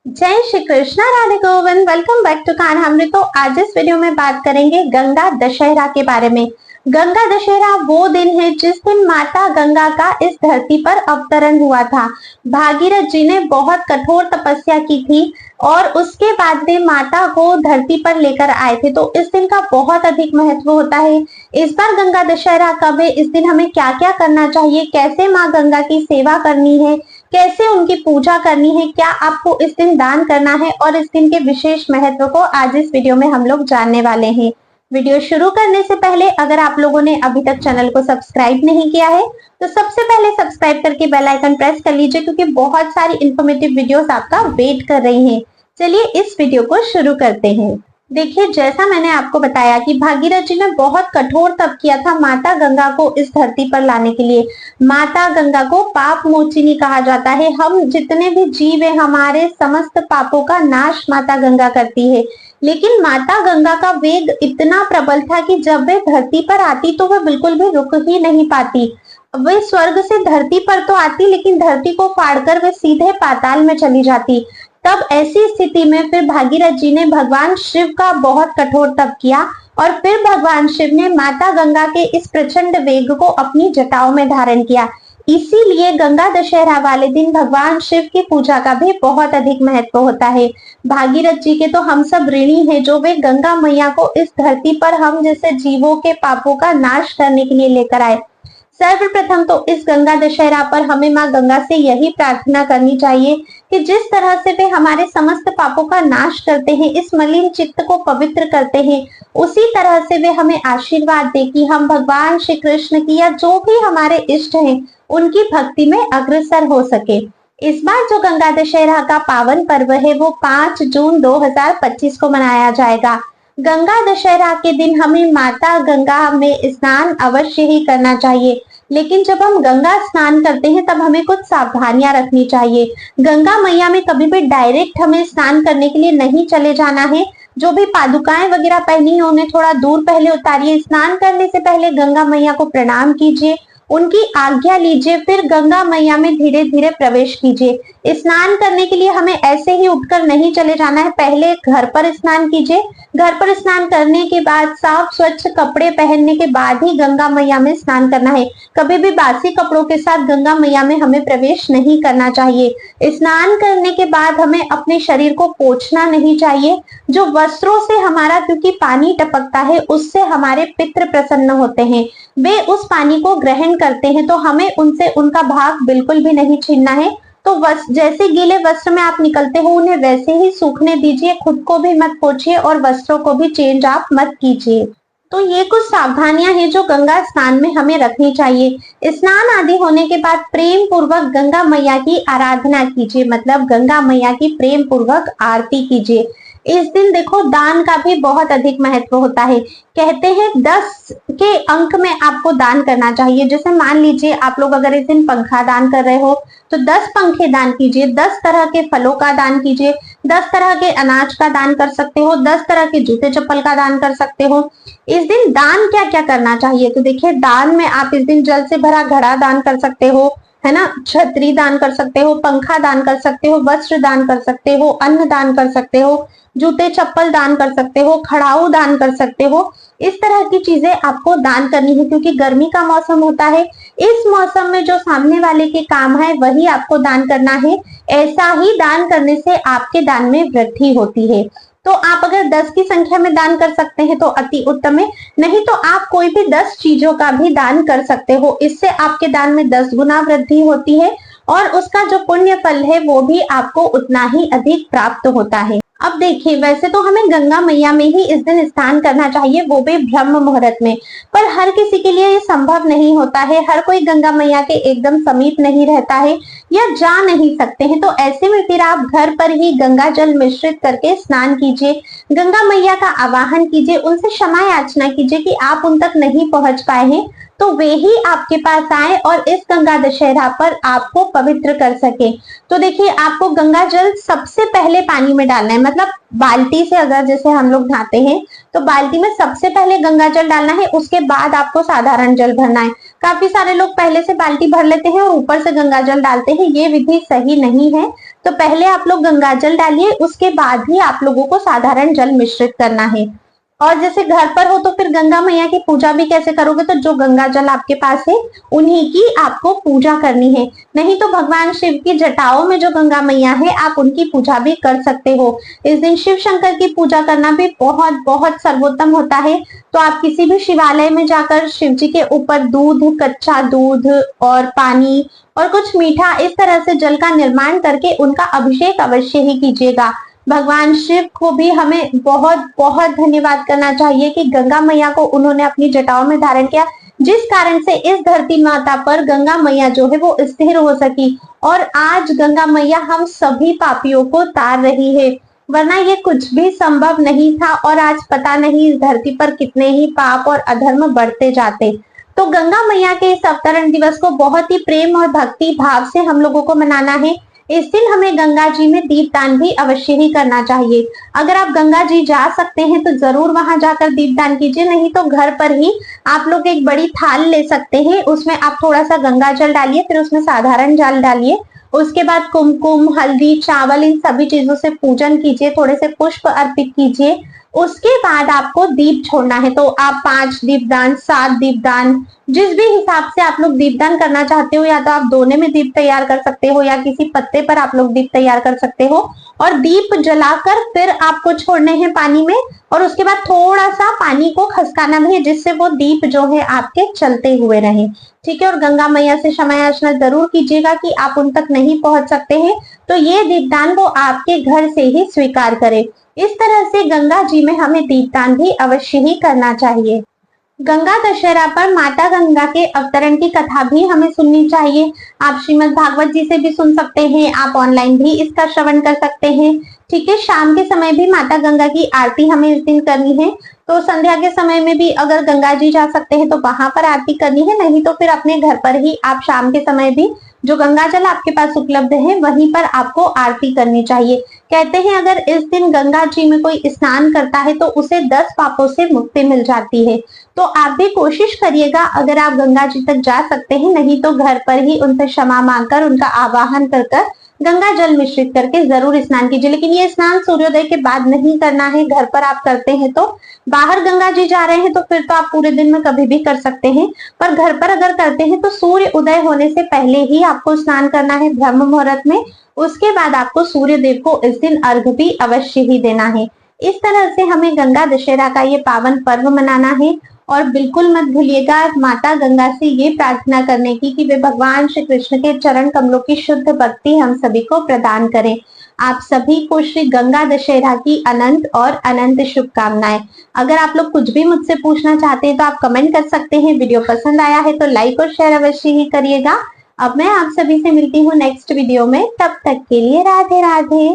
जय Shri Krishna, Radhe Govind. Welcome back to Kanhamrit. तो आज इस वीडियो में बात करेंगे गंगा दशहरा के बारे में। गंगा दशहरा वो दिन है जिस दिन माता गंगा का इस धरती पर अवतरण हुआ था। भागीरथ जी ने बहुत कठोर तपस्या की थी और उसके बाद वे माता को धरती पर लेकर आए थे। तो इस दिन का बहुत अधिक महत्व होता है। इस बार गंगा दशहरा कब है, इस दिन हमें क्या क्या करना चाहिए, कैसे माँ गंगा की सेवा करनी है, कैसे उनकी पूजा करनी है, क्या आपको इस दिन दान करना है और इस दिन के विशेष महत्व को आज इस वीडियो में हम लोग जानने वाले हैं। वीडियो शुरू करने से पहले अगर आप लोगों ने अभी तक चैनल को सब्सक्राइब नहीं किया है तो सबसे पहले सब्सक्राइब करके बेल आइकन प्रेस कर लीजिए, क्योंकि बहुत सारी इंफॉर्मेटिव वीडियोस आपका वेट कर रही हैं। चलिए इस वीडियो को शुरू करते हैं। देखिए, जैसा मैंने आपको बताया कि भागीरथ जी ने बहुत कठोर तप किया था माता गंगा को इस धरती पर लाने के लिए। माता गंगा को पाप मोचिनी कहा जाता है। हम जितने भी जीव है, हमारे समस्त पापों का नाश माता गंगा करती है। लेकिन माता गंगा का वेग इतना प्रबल था कि जब वे धरती पर आती तो वह बिल्कुल भी रुक ही नहीं पाती। वे स्वर्ग से धरती पर तो आती, लेकिन धरती को फाड़कर वे सीधे पाताल में चली जाती। तब ऐसी स्थिति में फिर भागीरथ जी ने भगवान शिव का बहुत कठोर तप किया और फिर भगवान शिव ने माता गंगा के इस प्रचंड वेग को अपनी जटाओं में धारण किया। इसीलिए गंगा दशहरा वाले दिन भगवान शिव की पूजा का भी बहुत अधिक महत्व होता है। भागीरथ जी के तो हम सब ऋणी हैं, जो वे गंगा मैया को इस धरती पर हम जैसे जीवों के पापों का नाश करने के लिए लेकर आए। सर्वप्रथम तो इस गंगा दशहरा पर हमें माँ गंगा से यही प्रार्थना करनी चाहिए कि जिस तरह से वे हमारे समस्त पापों का नाश करते हैं, इस मलिन चित्त को पवित्र करते हैं, उसी तरह से वे हमें आशीर्वाद दे कि हम भगवान श्री कृष्ण की या जो भी हमारे इष्ट हैं उनकी भक्ति में अग्रसर हो सके। इस बार जो गंगा दशहरा का पावन पर्व है वो 5 जून 2025 को मनाया जाएगा। गंगा दशहरा के दिन हमें माता गंगा में स्नान अवश्य ही करना चाहिए, लेकिन जब हम गंगा स्नान करते हैं तब हमें कुछ सावधानियां रखनी चाहिए। गंगा मैया में कभी भी डायरेक्ट हमें स्नान करने के लिए नहीं चले जाना है। जो भी पादुकाएं वगैरह पहनी है उन्हें थोड़ा दूर पहले उतारिए। स्नान करने से पहले गंगा मैया को प्रणाम कीजिए, उनकी आज्ञा लीजिए, फिर गंगा मैया में धीरे धीरे प्रवेश कीजिए। स्नान करने के लिए हमें ऐसे ही उठकर नहीं चले जाना है, पहले घर पर स्नान कीजिए। घर पर स्नान करने के बाद साफ स्वच्छ कपड़े पहनने के बाद ही गंगा मैया में स्नान करना है। कभी भी बासी कपड़ों के साथ गंगा मैया में हमें प्रवेश नहीं करना चाहिए। स्नान करने के बाद हमें अपने शरीर को पोंछना नहीं चाहिए। जो वस्त्रों से हमारा, क्योंकि पानी टपकता है, उससे हमारे पितृ प्रसन्न होते हैं, वे उस पानी को ग्रहण करते हैं, तो हमें उनसे उनका भाग बिल्कुल भी नहीं छीनना है। तो जैसे गीले वस्त्र में आप निकलते हो उन्हें वैसे ही सूखने दीजिए, खुद को भी मत पोंछिए और वस्त्रों को भी चेंज आप मत कीजिए। तो ये कुछ सावधानियां हैं जो गंगा स्नान में हमें रखनी चाहिए। स्नान आदि होने के बाद प्रेम पूर्वक गंगा मैया की आराधना कीजिए, मतलब गंगा मैया की प्रेम पूर्वक आरती कीजिए। इस दिन देखो दान का भी बहुत अधिक महत्व होता है। कहते हैं 10 के अंक में आपको दान करना चाहिए। जैसे मान लीजिए आप लोग अगर इस दिन पंखा दान कर रहे हो तो 10 पंखे दान कीजिए, 10 तरह के फलों का दान कीजिए, 10 तरह के अनाज का दान कर सकते हो, 10 तरह के जूते चप्पल का दान कर सकते हो। इस दिन दान क्या क्या करना चाहिए, तो देखिए दान में आप इस दिन जल से भरा घड़ा दान कर सकते हो, है ना, छतरी दान कर सकते हो, पंखा दान कर सकते हो, वस्त्र दान कर सकते हो, अन्न दान कर सकते हो, जूते चप्पल दान कर सकते हो, खड़ाऊ दान कर सकते हो। इस तरह की चीजें आपको दान करनी है, क्योंकि गर्मी का मौसम होता है। इस मौसम में जो सामने वाले के काम है वही आपको दान करना है। ऐसा ही दान करने से आपके दान में वृद्धि होती है। तो आप अगर 10 की संख्या में दान कर सकते हैं तो अति उत्तम है, नहीं तो आप कोई भी 10 चीजों का भी दान कर सकते हो। इससे आपके दान में 10 गुना वृद्धि होती है और उसका जो पुण्य फल है वो भी आपको उतना ही अधिक प्राप्त होता है। अब देखिए, वैसे तो हमें गंगा मैया में ही इस दिन स्नान करना चाहिए, वो भी ब्रह्म मुहूर्त में, पर हर किसी के लिए ये संभव नहीं होता है। हर कोई गंगा मैया के एकदम समीप नहीं रहता है या जा नहीं सकते हैं, तो ऐसे में फिर आप घर पर ही गंगा जल मिश्रित करके स्नान कीजिए, गंगा मैया का आवाहन कीजिए, उनसे क्षमा याचना कीजिए कि आप उन तक नहीं पहुंच पाए हैं। तो वे ही आपके पास आए और इस गंगा दशहरा पर आपको पवित्र कर सके। तो देखिए, आपको गंगा जल सबसे पहले पानी में डालना है, मतलब बाल्टी से अगर जैसे हम लोग नहाते हैं तो बाल्टी में सबसे पहले गंगा जल डालना है, उसके बाद आपको साधारण जल भरना है। काफी सारे लोग पहले से बाल्टी भर लेते हैं और ऊपर से गंगा जल डालते हैं, ये विधि सही नहीं है। तो पहले आप लोग गंगा जल डालिए, उसके बाद ही आप लोगों को साधारण जल मिश्रित करना है। और जैसे घर पर हो तो फिर गंगा मैया की पूजा भी कैसे करोगे, तो जो गंगा जल आपके पास है उन्हीं की आपको पूजा करनी है। नहीं तो भगवान शिव की जटाओं में जो गंगा मैया है आप उनकी पूजा भी कर सकते हो। इस दिन शिव शंकर की पूजा करना भी बहुत बहुत सर्वोत्तम होता है। तो आप किसी भी शिवालय में जाकर शिव जी के ऊपर दूध, कच्चा दूध और पानी और कुछ मीठा इस तरह से जल का निर्माण करके उनका अभिषेक अवश्य ही कीजिएगा। भगवान शिव को भी हमें बहुत बहुत धन्यवाद करना चाहिए कि गंगा मैया को उन्होंने अपनी जटाओं में धारण किया, जिस कारण से इस धरती माता पर गंगा मैया जो है वो स्थिर हो सकी और आज गंगा मैया हम सभी पापियों को तार रही है, वरना ये कुछ भी संभव नहीं था और आज पता नहीं इस धरती पर कितने ही पाप और अधर्म बढ़ते जाते। तो गंगा मैया के इस अवतरण दिवस को बहुत ही प्रेम और भक्ति भाव से हम लोगों को मनाना है। इस दिन हमें गंगा जी में दीपदान भी अवश्य ही करना चाहिए। अगर आप गंगा जी जा सकते हैं तो जरूर वहां जाकर दीपदान कीजिए, नहीं तो घर पर ही आप लोग एक बड़ी थाल ले सकते हैं, उसमें आप थोड़ा सा गंगा जल डालिए, फिर उसमें साधारण जल डालिए, उसके बाद कुमकुम, हल्दी, चावल इन सभी चीजों से पूजन कीजिए, थोड़े से पुष्प अर्पित कीजिए। उसके बाद आपको दीप छोड़ना है, तो आप 5 दीपदान, 7 दीपदान, जिस भी हिसाब से आप लोग दीपदान करना चाहते हो, या तो आप दोने में दीप तैयार कर सकते हो या किसी पत्ते पर आप लोग दीप तैयार कर सकते हो और दीप जलाकर फिर आपको छोड़ने हैं पानी में और उसके बाद थोड़ा सा पानी को खसकाना भी है, जिससे वो दीप जो है आपके चलते हुए रहे। ठीक है, और गंगा मैया से क्षमा याचना जरूर कीजिएगा कि आप उन तक नहीं पहुंच सकते हैं, तो ये दीपदान वो आपके घर से ही स्वीकार करे। इस तरह से गंगा जी में हमें दीपदान भी अवश्य ही करना चाहिए। गंगा दशहरा पर माता गंगा के अवतरण की कथा भी हमें सुननी चाहिए। आप श्रीमद् भागवत जी से भी सुन सकते हैं, आप ऑनलाइन भी इसका श्रवण कर सकते हैं। ठीक है, शाम के समय भी माता गंगा की आरती हमें इस दिन करनी है, तो संध्या के समय में भी अगर गंगा जी जा सकते हैं तो वहां पर आरती करनी है, नहीं तो फिर अपने घर पर ही आप शाम के समय भी जो गंगा जल आपके पास उपलब्ध है वहीं पर आपको आरती करनी चाहिए। कहते हैं अगर इस दिन गंगा जी में कोई स्नान करता है तो उसे 10 पापों से मुक्ति मिल जाती है। तो आप भी कोशिश करिएगा, अगर आप गंगा जी तक जा सकते हैं, नहीं तो घर पर ही उनसे क्षमा मांगकर उनका आवाहन कर गंगा जल मिश्रित करके जरूर स्नान कीजिए। लेकिन ये स्नान सूर्योदय के बाद नहीं करना है, घर पर आप करते हैं तो। बाहर गंगा जी जा रहे हैं तो फिर तो आप पूरे दिन में कभी भी कर सकते हैं, पर घर पर अगर करते हैं तो सूर्य उदय होने से पहले ही आपको स्नान करना है ब्रह्म मुहूर्त में। उसके बाद आपको सूर्य देव को इस दिन अर्घ भी अवश्य ही देना है। इस तरह से हमें गंगा दशहरा का ये पावन पर्व मनाना है और बिल्कुल मत भूलिएगा माता गंगा से ये प्रार्थना करने की कि वे भगवान श्री कृष्ण के चरण कमलों की शुद्ध भक्ति हम सभी को प्रदान करें। आप सभी को श्री गंगा दशहरा की अनंत और अनंत शुभकामनाएं। अगर आप लोग कुछ भी मुझसे पूछना चाहते हैं तो आप कमेंट कर सकते हैं। वीडियो पसंद आया है तो लाइक और शेयर अवश्य ही करिएगा। अब मैं आप सभी से मिलती हूँ नेक्स्ट वीडियो में, तब तक के लिए राधे राधे।